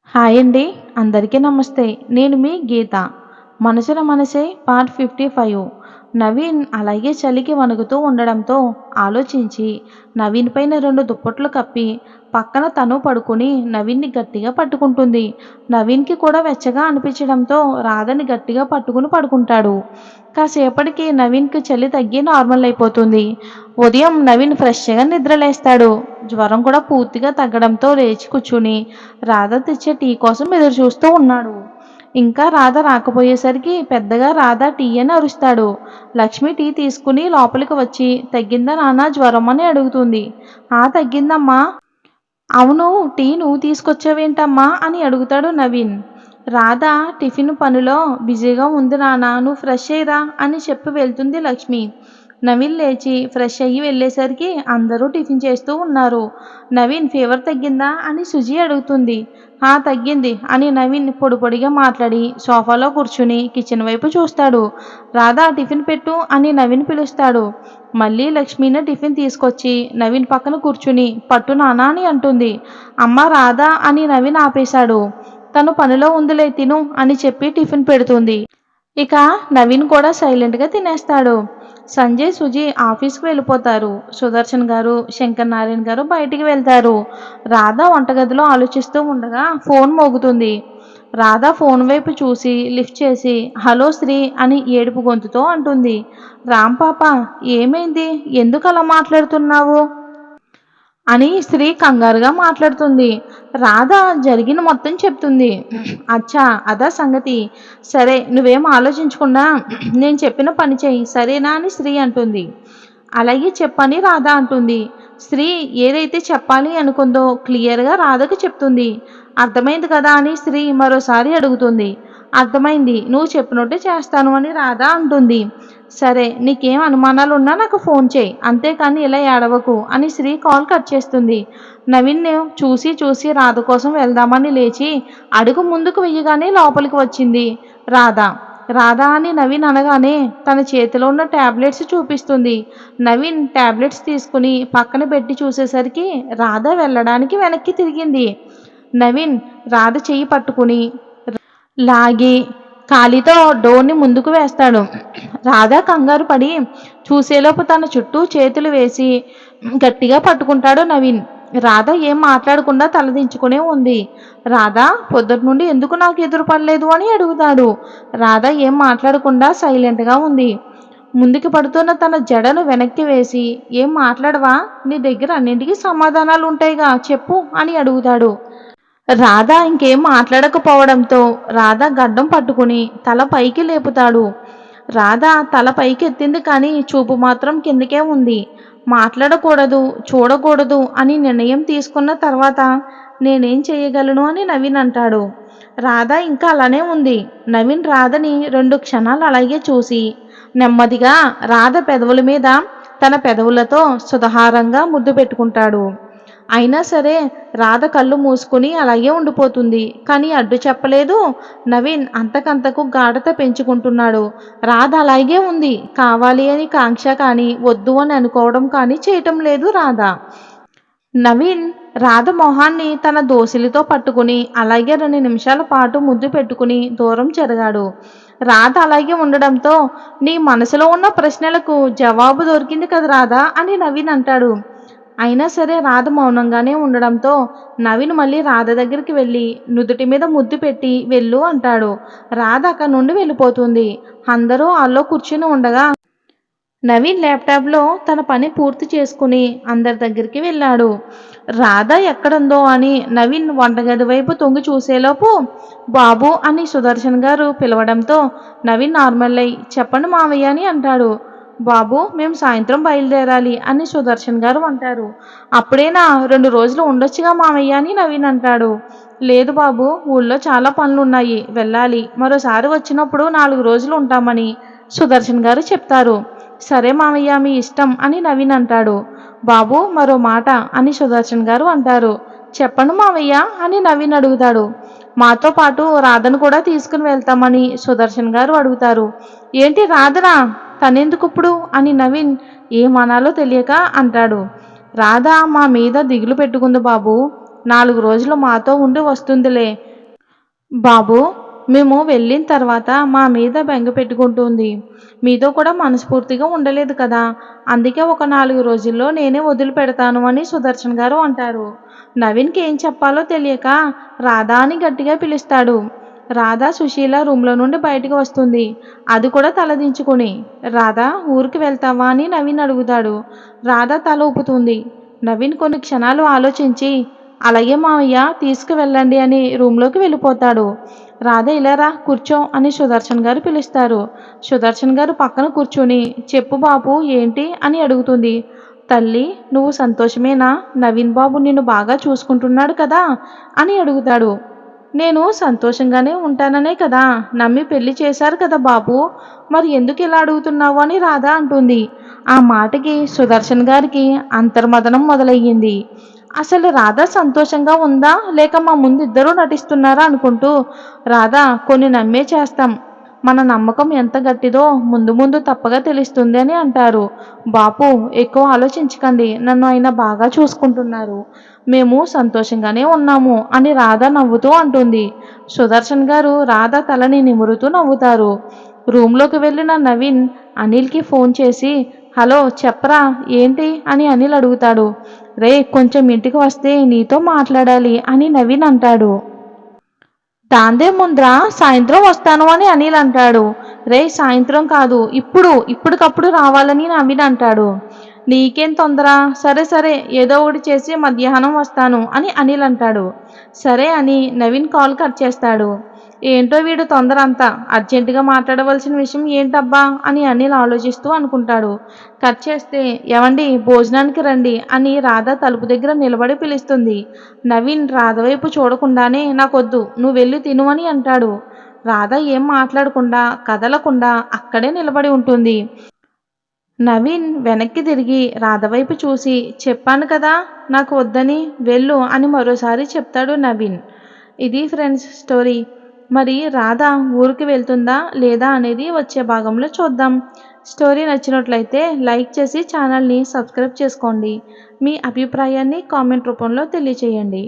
Hi అండి. అందరికీ నమస్తే. నేను మీ గీత. మనసున మనసే పార్ట్ 55. నవీన్ అలాగే చలికి వణుకుతూ ఉండడంతో ఆలోచించి నవీన్ పైన 2 దుప్పట్లు కప్పి పక్కన తను పడుకుని నవీన్ని గట్టిగా పట్టుకుంటుంది. నవీన్‌కి కూడా వెచ్చగా అనిపించడంతో రాధని గట్టిగా పట్టుకుని పడుకుంటాడు. కాసేపటికి నవీన్‌కి చలి తగ్గి నార్మల్ అయిపోతుంది. ఉదయం నవీన్ ఫ్రెష్‌గా నిద్రలేస్తాడు. జ్వరం కూడా పూర్తిగా తగ్గడంతో లేచి కూర్చుని రాధ తెచ్చే టీ కోసం ఎదురు చూస్తూ ఉన్నాడు. ఇంకా రాధ రాకపోయేసరికి పెద్దగా రాధ టీ అని అరుస్తాడు. లక్ష్మి టీ తీసుకుని లోపలికి వచ్చి తగ్గిందా నాన్న జ్వరం అని అడుగుతుంది. తగ్గిందమ్మా. అవును, టీ నువ్వు తీసుకొచ్చావేంటమ్మా అని అడుగుతాడు నవీన్. రాధ టిఫిన్ పనిలో బిజీగా ఉంది నాన్న, నువ్వు ఫ్రెష్ అయ్యిరా అని చెప్పి వెళ్తుంది లక్ష్మి. నవీన్ లేచి ఫ్రెష్ అయ్యి వెళ్ళేసరికి అందరూ టిఫిన్ చేస్తూ ఉన్నారు. నవీన్ ఫీవర్ తగ్గిందా అని సుజీ అడుగుతుంది. తగ్గింది అని నవీన్ పొడి పొడిగా మాట్లాడి సోఫాలో కూర్చుని కిచెన్ వైపు చూస్తాడు. రాధా టిఫిన్ పెట్టు అని నవీన్ పిలుస్తాడు. మళ్ళీ లక్ష్మిని టిఫిన్ తీసుకొచ్చి నవీన్ పక్కన కూర్చుని పట్టు నానా అని అంటుంది. అమ్మ రాధా అని నవీన్ ఆపేశాడు. తను పనిలో ఉందిలే తిను అని చెప్పి టిఫిన్ పెడుతుంది. ఇక నవీన్ కూడా సైలెంట్గా తినేస్తాడు. సంజయ్ సుజీ ఆఫీస్కి వెళ్ళిపోతారు. సుదర్శన్ గారు శంకర్ నారాయణ గారు బయటికి వెళ్తారు. రాధ వంటగదిలో ఆలోచిస్తూ ఉండగా ఫోన్ మోగుతుంది. రాధ ఫోన్ వైపు చూసి లిఫ్ట్ చేసి హలో శ్రీ అని ఏడుపు గొంతుతో అంటుంది. రామ్ పాప, ఏమైంది, ఎందుకు అలా మాట్లాడుతున్నావు అని స్త్రీ కంగారుగా మాట్లాడుతుంది. రాధ జరిగిన మొత్తం చెప్తుంది. అచ్చా అదా సంగతి, సరే నువ్వేం ఆలోచించకుండా నేను చెప్పిన పని చెయ్యి సరేనా అని స్త్రీ అంటుంది. అలాగే చెప్పని రాధ అంటుంది. స్త్రీ ఏదైతే చెప్పాలి అనుకుందో క్లియర్గా రాధకు చెప్తుంది. అర్థమైంది కదా అని స్త్రీ మరోసారి అడుగుతుంది. అర్థమైంది, నువ్వు చెప్పినట్టే చేస్తాను అని రాధ అంటుంది. సరే, నీకేం అనుమానాలు ఉన్నా నాకు ఫోన్ చేయి, అంతేకాని ఇలా ఏడవకు అని శ్రీ కాల్ కట్ చేస్తుంది. నవీన్ చూసి చూసి రాధ కోసం వెళ్దామని లేచి అడుగు ముందుకు వెయ్యగానే లోపలికి వచ్చింది రాధ. రాధా అని నవీన్ అనగానే తన చేతిలో ఉన్న ట్యాబ్లెట్స్ చూపిస్తుంది. నవీన్ ట్యాబ్లెట్స్ తీసుకుని పక్కన పెట్టి చూసేసరికి రాధ వెళ్ళడానికి వెనక్కి తిరిగింది. నవీన్ రాధ చెయ్యి పట్టుకుని లాగి కాలితో డోర్ని ముందుకు వేస్తాడు. రాధా కంగారు పడి చూసేలోపు తన చుట్టూ చేతులు వేసి గట్టిగా పట్టుకుంటాడు నవీన్. రాధ ఏం మాట్లాడకుండా తలదించుకునే ఉంది. రాధా, పొద్దుటి నుండి ఎందుకు నాకు ఎదురు పడలేదు అని అడుగుతాడు. రాధ ఏం మాట్లాడకుండా సైలెంట్గా ఉంది. ముందుకు పడుతున్న తన జడను వెనక్కి వేసి ఏం మాట్లాడవా, నీ దగ్గర అన్నింటికీ సమాధానాలు ఉంటాయిగా చెప్పు అని అడుగుతాడు. రాధ ఇంకేం మాట్లాడకపోవడంతో రాధ గడ్డం పట్టుకుని తల పైకి లేపుతాడు. రాధ తల పైకి ఎత్తింది కానీ చూపు మాత్రం కిందకే ఉంది. మాట్లాడకూడదు, చూడకూడదు అని నిర్ణయం తీసుకున్న తర్వాత నేనేం చేయగలను అని నవీన్ అంటాడు. రాధ ఇంకా అలానే ఉంది. నవీన్ రాధని 2 క్షణాలు అలాగే చూసి నెమ్మదిగా రాధ పెదవుల మీద తన పెదవులతో సుధారంగా ముద్దు పెట్టుకుంటాడు. అయినా సరే రాధ కళ్ళు మూసుకుని అలాగే ఉండిపోతుంది. కానీ అడ్డు చెప్పలేదు. నవీన్ అంతకంతకు గాఢత పెంచుకుంటున్నాడు. రాధ అలాగే ఉంది. కావాలి అని కాంక్ష కానీ వద్దు అని అనుకోవడం కానీ చేయటం లేదు రాధ. నవీన్ రాధ మొహాన్ని తన దోసిలితో పట్టుకుని అలాగే 2 నిమిషాల పాటు ముద్దు పెట్టుకుని దూరం జరగాడు. రాధ అలాగే ఉండడంతో నీ మనసులో ఉన్న ప్రశ్నలకు జవాబు దొరికింది కదా రాధా అని నవీన్ అంటాడు. అయినా సరే రాధ మౌనంగానే ఉండడంతో నవీన్ మళ్ళీ రాధ దగ్గరికి వెళ్ళి నుదుటి మీద ముద్దు పెట్టి వెళ్ళు అంటాడు. రాధ అక్కడి నుండి వెళ్ళిపోతుంది. అందరూ హాల్లో కూర్చుని ఉండగా నవీన్ ల్యాప్టాప్లో తన పని పూర్తి చేసుకుని అందరి దగ్గరికి వెళ్ళాడు. రాధ ఎక్కడుందో అని నవీన్ వంటగది వైపు తొంగి చూసేలోపు బాబు అని సుదర్శన్ గారు పిలవడంతో నవీన్ నార్మల్ అయి చెప్పండి మావయ్య అని అంటాడు. బాబు, మేము సాయంత్రం బయలుదేరాలి అని సుదర్శన్ గారు అంటారు. అప్పుడేనా 2 రోజులు ఉండొచ్చుగా మావయ్య అని నవీన్ అంటాడు. లేదు బాబు, ఊళ్ళో చాలా పనులున్నాయి, వెళ్ళాలి, మరోసారి వచ్చినప్పుడు 4 రోజులు ఉంటామని సుదర్శన్ గారు చెప్తారు. సరే మావయ్య, మీ ఇష్టం అని నవీన్ అంటాడు. బాబు, మరో మాట అని సుదర్శన్ గారు అంటారు. చెప్పండి మావయ్య అని నవీన్ అడుగుతాడు. మాతో పాటు రాధను కూడా తీసుకుని వెళ్తామని సుదర్శన్ గారు అడుగుతారు. ఏంటి రాధనా, తనెందుకు ఇప్పుడు అని నవీన్ ఏమనాలో తెలియక అంటాడు. రాధ మా మీద దిగులు పెట్టుకుంది బాబు, 4 రోజులు మాతో ఉండి వస్తుందిలే, బాబు, మేము వెళ్ళిన తర్వాత మా మీద బెంగ పెట్టుకుంటుంది. మీతో కూడా మనస్ఫూర్తిగా ఉండలేదు కదా! అందుకే ఒక 4 రోజుల్లో నేనే వదిలిపెడతాను అని సుదర్శన్ గారు అంటారు. నవీన్‌కి ఏం చెప్పాలో తెలియక రాధా అని గట్టిగా పిలుస్తాడు. రాధ, సుశీల రూమ్‌లో నుండి బయటికి వస్తుంది. అది కూడా తలదించుకుని. రాధా, ఊరికి వెళ్తావా అని నవీన్ అడుగుతాడు. రాధ తల ఊపుతుంది. నవీన్ కొన్ని క్షణాలు ఆలోచించి అలాగే మావయ్య తీసుకువెళ్ళండి అని రూమ్‌లోకి వెళ్ళిపోతాడు. రాధ ఇలా రా కూర్చో అని సుదర్శన్ గారు పిలుస్తారు. సుదర్శన్ గారు పక్కన కూర్చొని చెప్పు బాబు ఏంటి అని అడుగుతుంది. తల్లి, నువ్వు సంతోషమేనా? నవీన్ బాబు నిన్ను బాగా చూసుకుంటున్నాడు కదా అని అడుగుతాడు. నేను సంతోషంగానే ఉంటాననే కదా నమ్మి పెళ్లి చేశారు కదా బాబు, మరి ఎందుకు ఇలా అడుగుతున్నావు అని రాధ అంటుంది. ఆ మాటకి సుదర్శన్ గారికి అంతర్మదనం మొదలయ్యింది. అసలు రాధ సంతోషంగా ఉందా లేక మా ముందు ఇద్దరూ నటిస్తున్నారా అనుకుంటూ, రాధ కొన్ని నమ్మే చేస్తాం, మన నమ్మకం ఎంత గట్టిదో ముందు ముందు తప్పగా తెలుస్తుంది అని అంటారు. బాపు, ఎక్కువ ఆలోచించకండి, నన్ను ఆయన బాగా చూసుకుంటున్నారు, మేము సంతోషంగానే ఉన్నాము అని రాధ నవ్వుతూ అంటుంది. సుదర్శన్ గారు రాధ తలని నిమురుతూ నవ్వుతారు. రూమ్లోకి వెళ్ళిన నవీన్ అనిల్కి ఫోన్ చేసి హలో చెప్పరా ఏంటి అని అనిల్ అడుగుతాడు. రే కొంచెం ఇంటికి వస్తే నీతో మాట్లాడాలి అని నవీన్ అంటాడు. దాందే ముంద్రా సాయంత్రం వస్తాను అని అనిల్ అంటాడు. రే సాయంత్రం కాదు ఇప్పటికప్పుడు రావాలని నవీన్ అంటాడు. నీకేం తొందర, సరే సరే ఏదో ఒకటి చేసి మధ్యాహ్నం వస్తాను అని అనిల్ అంటాడు. సరే అని నవీన్ కాల్ కట్ చేస్తాడు. ఏంటో వీడు తొందర అంతా, అర్జెంటుగా మాట్లాడవలసిన విషయం ఏంటబ్బా అని అనిల్ ఆలోచిస్తూ అనుకుంటాడు. కట్ చేస్తే ఏవండి భోజనానికి రండి అని రాధ తలుపు దగ్గర నిలబడి పిలుస్తుంది. నవీన్ రాధ వైపు చూడకుండానే నాకొద్దు నువ్వు వెళ్ళి తిను అని అంటాడు. రాధ ఏం మాట్లాడకుండా కదలకుండా అక్కడే నిలబడి ఉంటుంది. నవీన్ వెనక్కి తిరిగి రాధ వైపు చూసి చెప్పాను కదా నాకు వద్దని, వెళ్ళు అని మరోసారి చెప్తాడు నవీన్. ఇది ఫ్రెండ్స్ స్టోరీ. మరి రాధ ఊరికి వెళ్తుందా లేదా అనేది వచ్చే భాగంలో చూద్దాం. స్టోరీ నచ్చినట్లయితే లైక్ చేసి ఛానల్ని సబ్స్క్రైబ్ చేసుకోండి. మీ అభిప్రాయాన్ని కామెంట్ రూపంలో తెలియచేయండి.